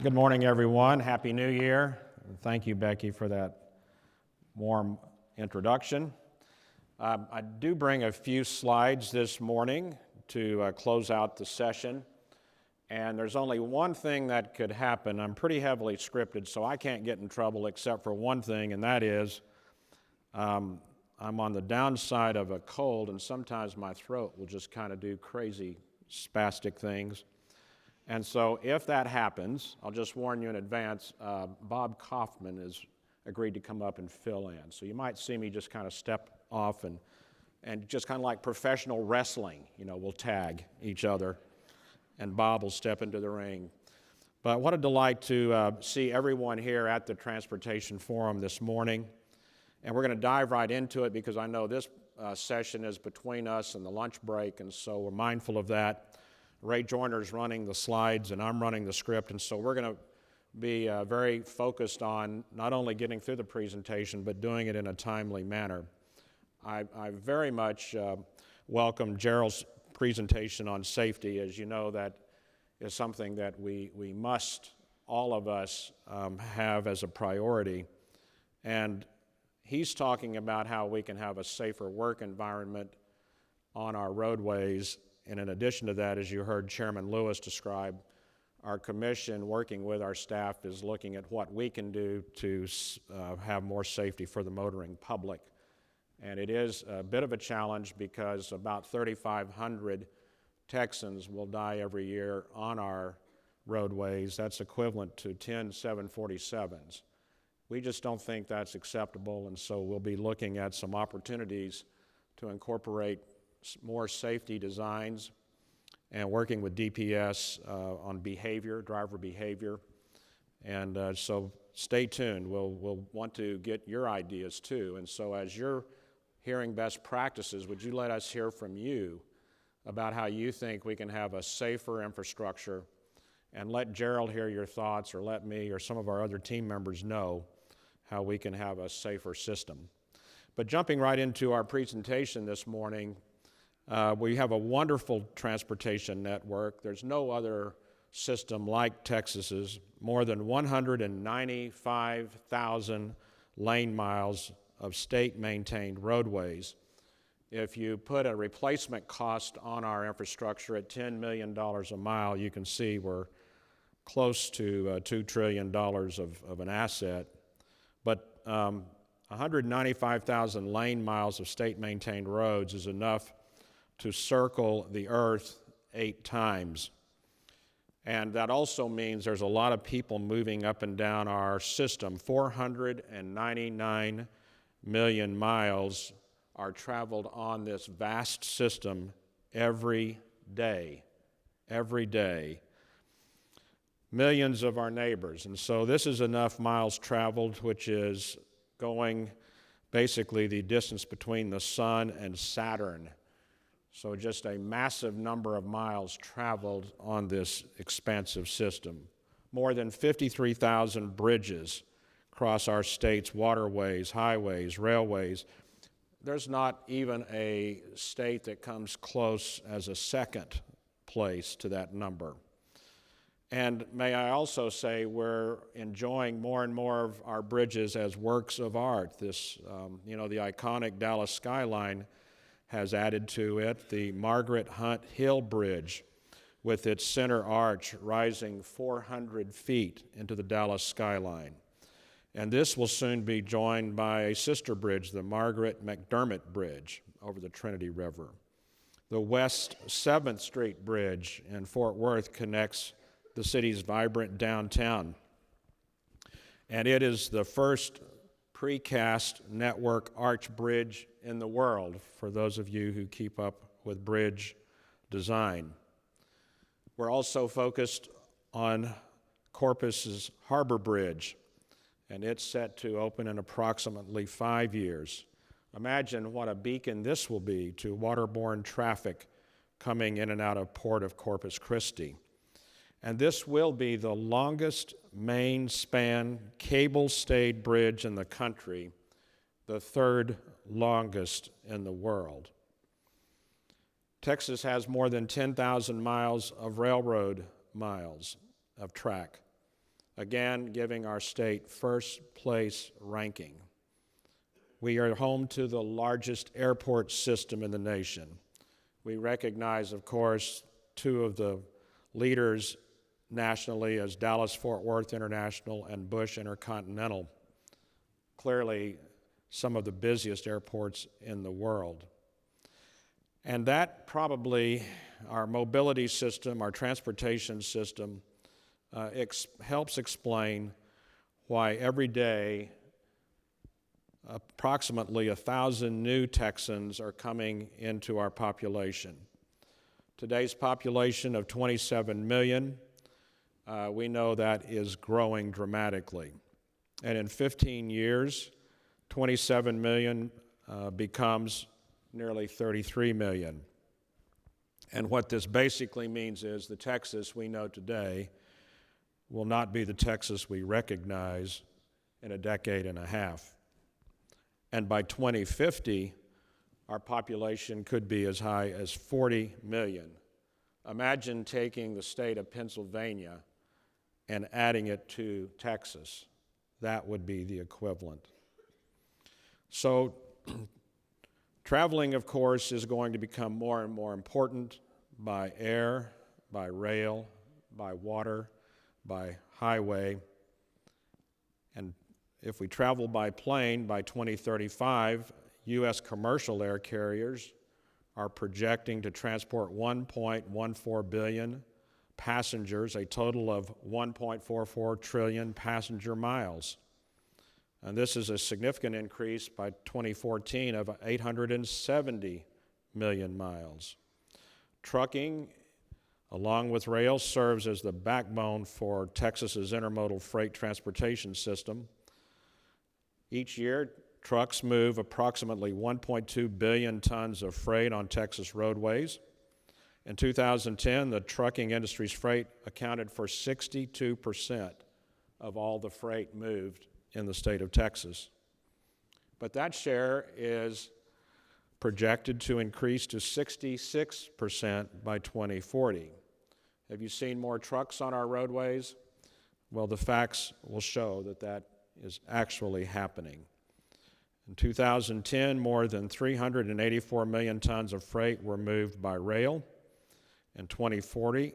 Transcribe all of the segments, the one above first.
Good morning, everyone. Happy New Year. Thank you, Becky, for that warm introduction. I do bring a few slides this morning to close out the session. And there's only one thing that could happen. I'm pretty heavily scripted, so I can't get in trouble except for one thing, and that is I'm on the downside of a cold, and sometimes my throat will just kind of do crazy spastic things. And so if that happens, I'll just warn you in advance, Bob Kaufman has agreed to come up and fill in. So you might see me just kind of step off and just kind of like professional wrestling, we'll tag each other, and Bob will step into the ring. But what a delight to see everyone here at the Transportation Forum this morning. And we're going to dive right into it because I know this session is between us and the lunch break, and so we're mindful of that. Ray Joyner's running the slides and I'm running the script, and so we're going to be very focused on not only getting through the presentation but doing it in a timely manner. I very much welcome Gerald's presentation on safety. As you know, that is something that we must, all of us, have as a priority. And he's talking about how we can have a safer work environment on our roadways. And in addition to that, as you heard Chairman Lewis describe, our commission, working with our staff, is looking at what we can do to have more safety for the motoring public. And it is a bit of a challenge because about 3,500 Texans will die every year on our roadways. That's equivalent to 10 747s. We just don't think that's acceptable, and so we'll be looking at some opportunities to incorporate more safety designs and working with DPS on behavior, driver behavior. And so stay tuned. We'll want to get your ideas too. And so as you're hearing best practices, would you let us hear from you about how you think we can have a safer infrastructure, and let Gerald hear your thoughts, or let me or some of our other team members know how we can have a safer system. But jumping right into our presentation this morning, we have a wonderful transportation network. There's no other system like Texas's. More than 195,000 lane miles of state-maintained roadways. If you put a replacement cost on our infrastructure at $10 million a mile, you can see we're close to $2 trillion of an asset. But 195,000 lane miles of state-maintained roads is enough to circle the earth 8 times. And that also means there's a lot of people moving up and down our system. 499 million miles are traveled on this vast system every day. Every day. Millions of our neighbors. And so this is enough miles traveled, which is going basically the distance between the sun and Saturn. So just a massive number of miles traveled on this expansive system. More than 53,000 bridges cross our state's waterways, highways, railways. There's not even a state that comes close as a second place to that number. And may I also say we're enjoying more and more of our bridges as works of art. This, the iconic Dallas skyline has added to it. The Margaret Hunt Hill Bridge, with its center arch rising 400 feet into the Dallas skyline. And this will soon be joined by a sister bridge, the Margaret McDermott Bridge over the Trinity River. The West 7th Street Bridge in Fort Worth connects the city's vibrant downtown. And it is the first precast network arch bridge in the world, for those of you who keep up with bridge design. We're also focused on Corpus's Harbor Bridge, and it's set to open in approximately 5 years. Imagine what a beacon this will be to waterborne traffic coming in and out of Port of Corpus Christi. And this will be the longest main span cable-stayed bridge in the country, the 3rd longest in the world. Texas has more than 10,000 miles of railroad miles of track. again giving our state first place ranking. We are home to the largest airport system in the nation. We recognize, of course, two of the leaders nationally as Dallas-Fort Worth International and Bush Intercontinental, clearly some of the busiest airports in the world. And that probably, our mobility system, our transportation system, helps explain why every day approximately 1,000 new Texans are coming into our population. Today's population of 27 million, we know that is growing dramatically. And in 15 years, 27 million becomes nearly 33 million. And what this basically means is the Texas we know today will not be the Texas we recognize in a decade and a half. And by 2050, our population could be as high as 40 million. Imagine taking the state of Pennsylvania and adding it to Texas. That would be the equivalent. So traveling, of course, is going to become more and more important by air, by rail, by water, by highway. And if we travel by plane, by 2035, U.S. commercial air carriers are projecting to transport 1.14 billion passengers, a total of 1.44 trillion passenger miles. And this is a significant increase by 2014 of 870 million miles. Trucking, along with rail, serves as the backbone for Texas's intermodal freight transportation system. Each year, trucks move approximately 1.2 billion tons of freight on Texas roadways. In 2010, the trucking industry's freight accounted for 62% of all the freight moved in the state of Texas. But that share is projected to increase to 66% by 2040. Have you seen more trucks on our roadways? Well, the facts will show that that is actually happening. In 2010, more than 384 million tons of freight were moved by rail. In 2040,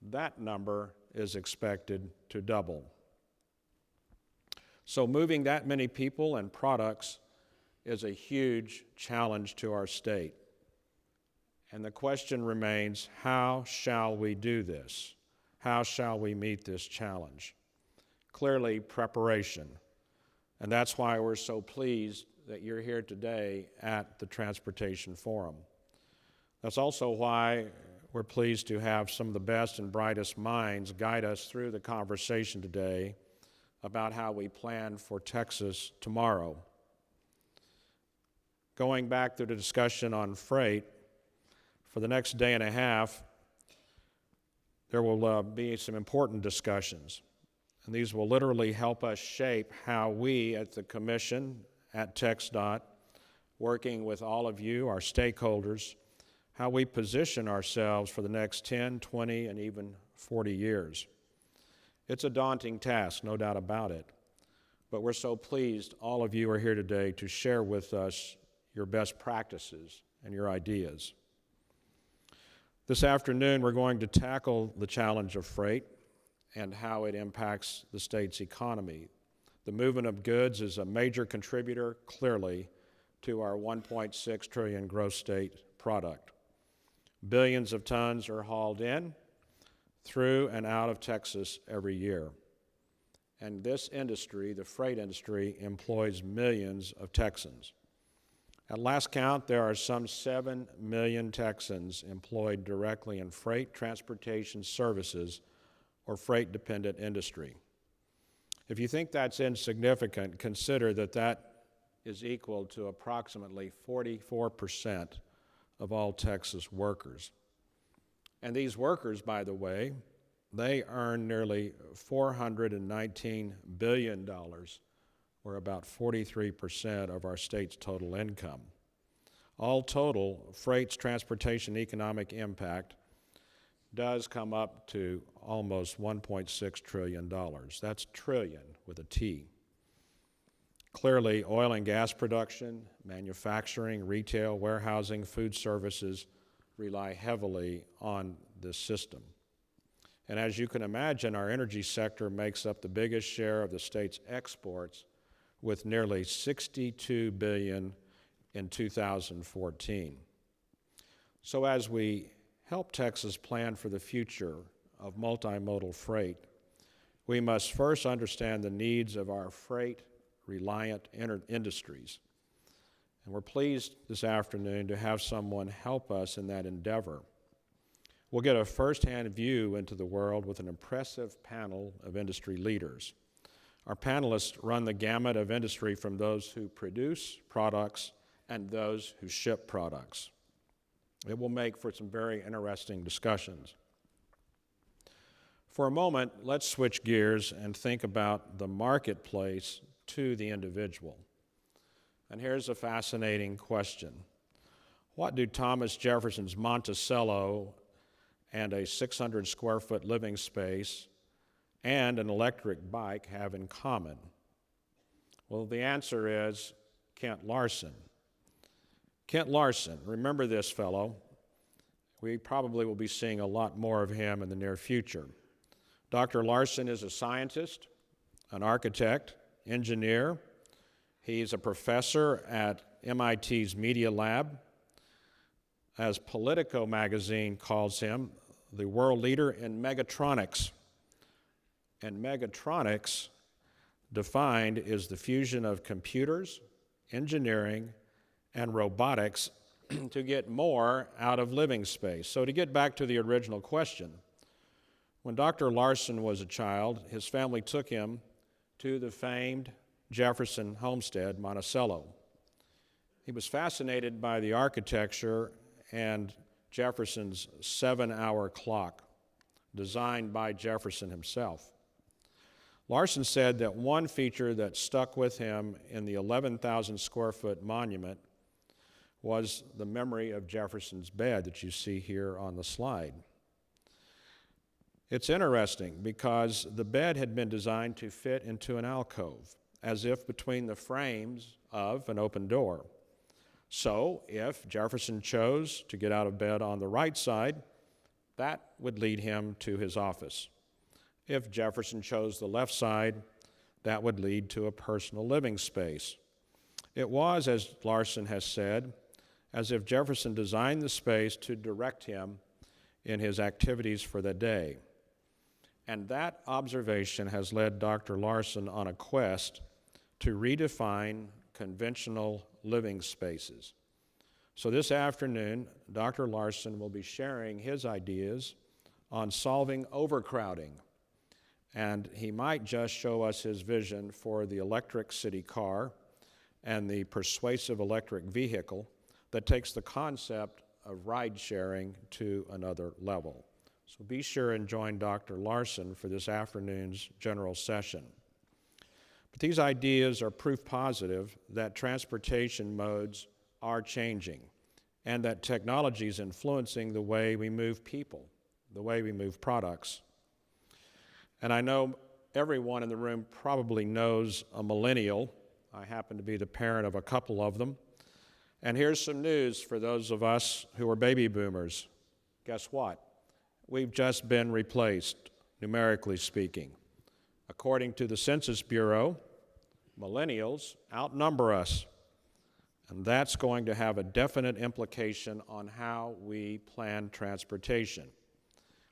that number is expected to double. So moving that many people and products is a huge challenge to our state. And the question remains, how shall we do this? How shall we meet this challenge? Clearly, preparation. And that's why we're so pleased that you're here today at the Transportation Forum. That's also why we're pleased to have some of the best and brightest minds guide us through the conversation today about how we plan for Texas tomorrow. Going back to the discussion on freight, for the next day and a half, there will be some important discussions. And these will literally help us shape how we at the Commission, at TxDOT, working with all of you, our stakeholders, how we position ourselves for the next 10, 20, and even 40 years. It's a daunting task, no doubt about it, but we're so pleased all of you are here today to share with us your best practices and your ideas. This afternoon, we're going to tackle the challenge of freight and how it impacts the state's economy. The movement of goods is a major contributor, clearly, to our 1.6 trillion gross state product. Billions of tons are hauled in, through and out of Texas every year. And this industry, the freight industry, employs millions of Texans. At last count, there are some 7 million Texans employed directly in freight transportation services or freight-dependent industry. If you think that's insignificant, consider that that is equal to approximately 44% of all Texas workers. And these workers, by the way, they earn nearly $419 billion, or about 43% of our state's total income. All total, freight's transportation economic impact does come up to almost $1.6 trillion. That's trillion with a T. Clearly, oil and gas production, manufacturing, retail, warehousing, food services rely heavily on this system. And as you can imagine, our energy sector makes up the biggest share of the state's exports with nearly $62 billion in 2014. So as we help Texas plan for the future of multimodal freight, we must first understand the needs of our freight-reliant industries. And we're pleased this afternoon to have someone help us in that endeavor. We'll get a firsthand view into the world with an impressive panel of industry leaders. Our panelists run the gamut of industry from those who produce products and those who ship products. It will make for some very interesting discussions. For a moment, let's switch gears and think about the marketplace to the individual. And here's a fascinating question. What do Thomas Jefferson's Monticello and a 600 square foot living space and an electric bike have in common? Well, the answer is Kent Larson. Kent Larson, remember this fellow. We probably will be seeing a lot more of him in the near future. Dr. Larson is a scientist, an architect, engineer. He's a professor at MIT's Media Lab. As Politico magazine calls him, the world leader in megatronics. And megatronics, defined, is the fusion of computers, engineering, and robotics to get more out of living space. So to get back to the original question, when Dr. Larson was a child, his family took him to the famed Jefferson homestead, Monticello. He was fascinated by the architecture and Jefferson's 7-hour clock, designed by Jefferson himself. Larson said that one feature that stuck with him in the 11,000 square foot monument was the memory of Jefferson's bed that you see here on the slide. It's interesting because the bed had been designed to fit into an alcove, as if between the frames of an open door. So if Jefferson chose to get out of bed on the right side, that would lead him to his office. If Jefferson chose the left side, that would lead to a personal living space. It was, as Larson has said, as if Jefferson designed the space to direct him in his activities for the day. And that observation has led Dr. Larson on a quest to redefine conventional living spaces. So this afternoon, Dr. Larson will be sharing his ideas on solving overcrowding. And he might just show us his vision for the electric city car and the persuasive electric vehicle that takes the concept of ride sharing to another level. So be sure and join Dr. Larson for this afternoon's general session. But these ideas are proof positive that transportation modes are changing and that technology is influencing the way we move people, the way we move products. And I know everyone in the room probably knows a millennial. I happen to be the parent of a couple of them. And here's some news for those of us who are baby boomers. Guess what? We've just been replaced, numerically speaking. According to the Census Bureau, millennials outnumber us, and that's going to have a definite implication on how we plan transportation.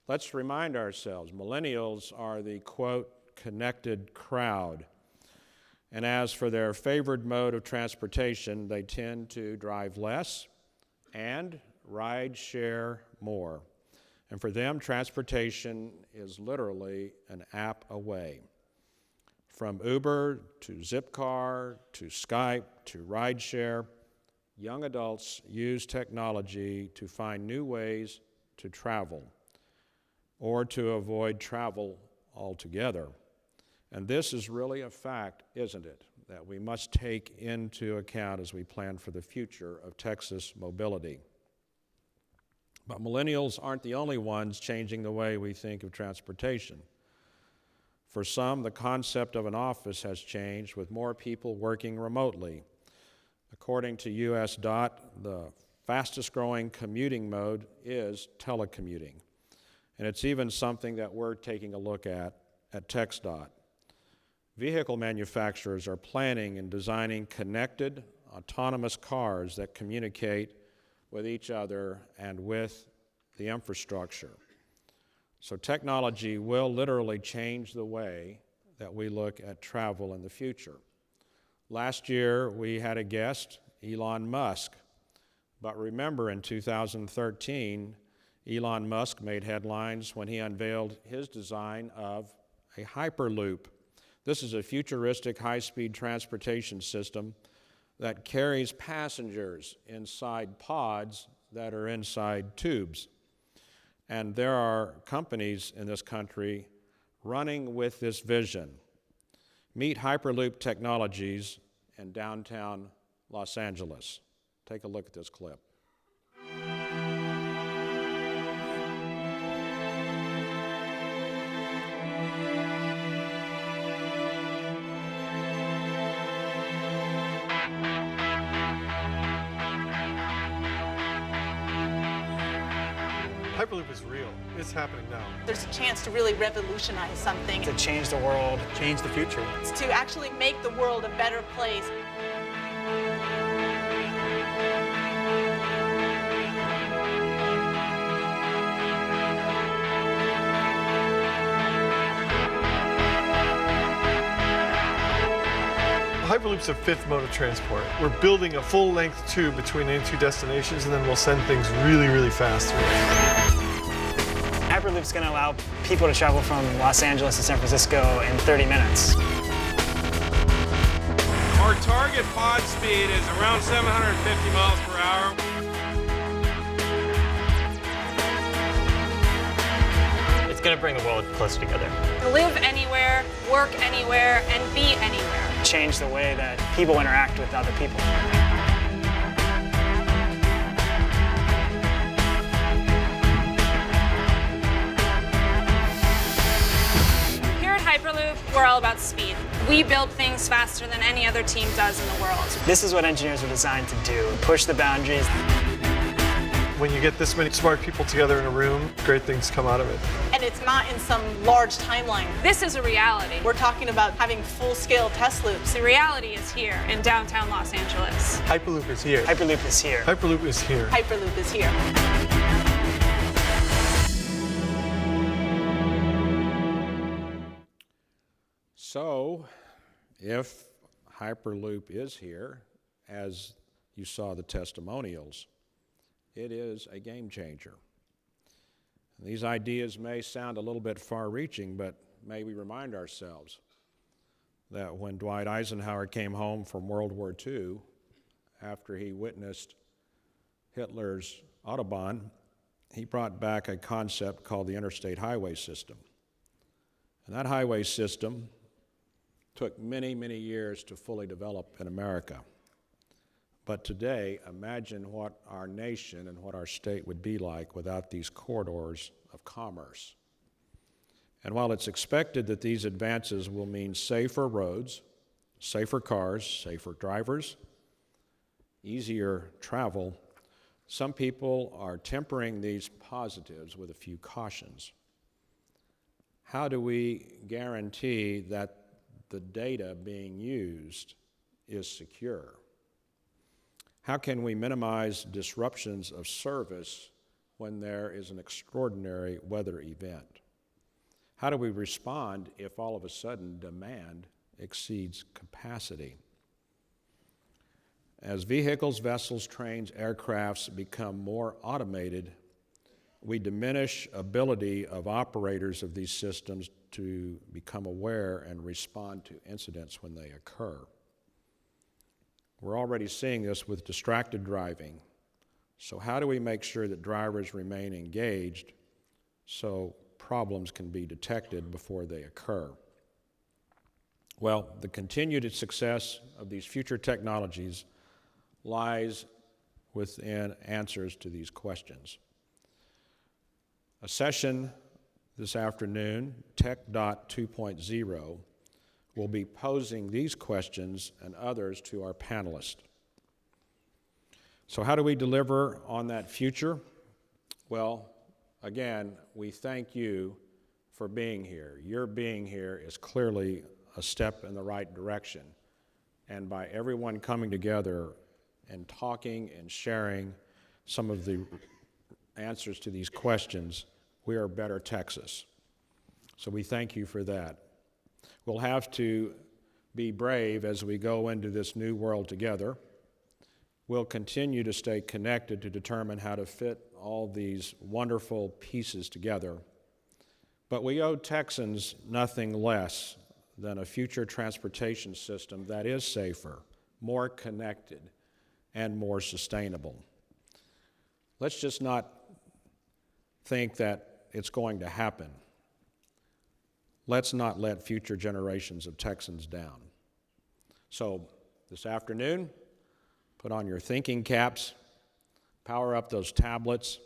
Let's remind ourselves, millennials are the, quote, connected crowd. And as for their favored mode of transportation, they tend to drive less and ride share more. And for them, transportation is literally an app away. From Uber to Zipcar to Skype to rideshare, young adults use technology to find new ways to travel or to avoid travel altogether. And this is really a fact, isn't it, that we must take into account as we plan for the future of Texas mobility. But millennials aren't the only ones changing the way we think of transportation. For some, the concept of an office has changed, with more people working remotely. According to US DOT, the fastest growing commuting mode is telecommuting. And it's even something that we're taking a look at TxDOT. Vehicle manufacturers are planning and designing connected, autonomous cars that communicate with each other and with the infrastructure. So technology will literally change the way that we look at travel in the future. Last year, we had a guest, Elon Musk. But remember, in 2013, Elon Musk made headlines when he unveiled his design of a Hyperloop. This is a futuristic high-speed transportation system that carries passengers inside pods that are inside tubes. And there are companies in this country running with this vision. Meet Hyperloop Technologies in downtown Los Angeles. Take a look at this clip. Hyperloop is real. It's happening now. There's a chance to really revolutionize something. To change the world, change the future. It's to actually make the world a better place. Hyperloop's a fifth mode of transport. We're building a full-length tube between any two destinations, and then we'll send things really, really fast through it. Hyperloop's going to allow people to travel from Los Angeles to San Francisco in 30 minutes. Our target pod speed is around 750 miles per hour. It's going to bring the world closer together. Live anywhere, work anywhere, and be anywhere. Change the way that people interact with other people. Here at Hyperloop, we're all about speed. We build things faster than any other team does in the world. This is what engineers are designed to do, push the boundaries. When you get this many smart people together in a room, great things come out of it. And it's not in some large timeline. This is a reality. We're talking about having full-scale test loops. The reality is here in downtown Los Angeles. Hyperloop is here. Hyperloop is here. Hyperloop is here. Hyperloop is here. So, if Hyperloop is here, as you saw the testimonials, it is a game changer. These ideas may sound a little bit far-reaching, but may we remind ourselves that when Dwight Eisenhower came home from World War II, after he witnessed Hitler's Autobahn, he brought back a concept called the interstate highway system. And that highway system took many, many years to fully develop in America. But today, imagine what our nation and what our state would be like without these corridors of commerce. And while it's expected that these advances will mean safer roads, safer cars, safer drivers, easier travel, some people are tempering these positives with a few cautions. How do we guarantee that the data being used is secure? How can we minimize disruptions of service when there is an extraordinary weather event? How do we respond if all of a sudden demand exceeds capacity? As vehicles, vessels, trains, aircrafts become more automated, we diminish ability of operators of these systems to become aware and respond to incidents when they occur. We're already seeing this with distracted driving. So how do we make sure that drivers remain engaged so problems can be detected before they occur? Well, the continued success of these future technologies lies within answers to these questions. A session this afternoon, Tech.2.0, 2.0, will be posing these questions and others to our panelists. So how do we deliver on that future? Well, again, we thank you for being here. Your being here is clearly a step in the right direction. And by everyone coming together and talking and sharing some of the answers to these questions, we are better Texas. So we thank you for that. We'll have to be brave as we go into this new world together. We'll continue to stay connected to determine how to fit all these wonderful pieces together. But we owe Texans nothing less than a future transportation system that is safer, more connected, and more sustainable. Let's just not think that it's going to happen. Let's not let future generations of Texans down. So this afternoon, put on your thinking caps, power up those tablets,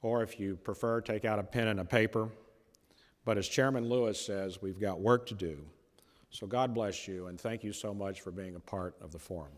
or if you prefer, take out a pen and a paper. But as Chairman Lewis says, we've got work to do. So God bless you, and thank you so much for being a part of the forum.